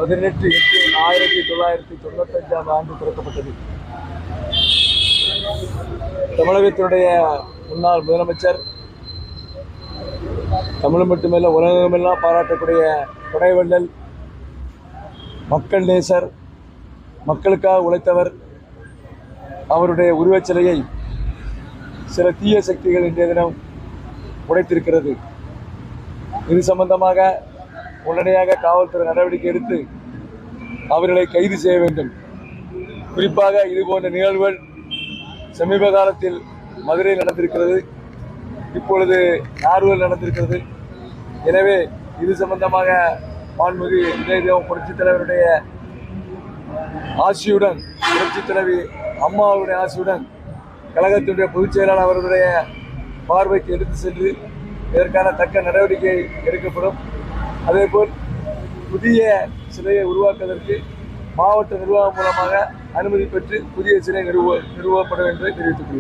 18/8/1995 திறக்கப்பட்டது. தமிழகத்தினுடைய முன்னாள் முதலமைச்சர், தமிழ் மட்டுமல்ல உலகமெல்லாம் பாராட்டக்கூடிய கொடைவள்ளல், மக்கள் நேசர், மக்களுக்காக உழைத்தவர். அவருடைய உருவச்சிலையை சில தீய சக்திகள் இன்றைய தினம் உடைத்திருக்கிறது. இது சம்பந்தமாக உடனடியாக காவல்துறை நடவடிக்கை எடுத்து அவர்களை கைது செய்ய வேண்டும். குறிப்பாக இதுபோன்ற நிகழ்வுகள் சமீப காலத்தில் மதுரையில் நடந்திருக்கிறது, இப்பொழுது நார்வேல் நடந்திருக்கிறது. எனவே இது சம்பந்தமாக மாண்புமிகு இதய புரட்சித் தலைவருடைய ஆசியுடன், புரட்சித் தலைவி அம்மாவுடைய ஆசியுடன் கழகத்தினுடைய பொதுச் செயலாளர் அவர்களுடைய பார்வைக்கு எடுத்து சென்று இதற்கான தக்க நடவடிக்கை எடுக்கப்படும். அதேபோல் புதிய சிலையை உருவாக்குவதற்கு மாவட்ட நிர்வாகம் மூலமாக அனுமதி பெற்று புதிய சிலை நிறுவப்படும் என்று தெரிவித்துக் கொள்கிறேன்.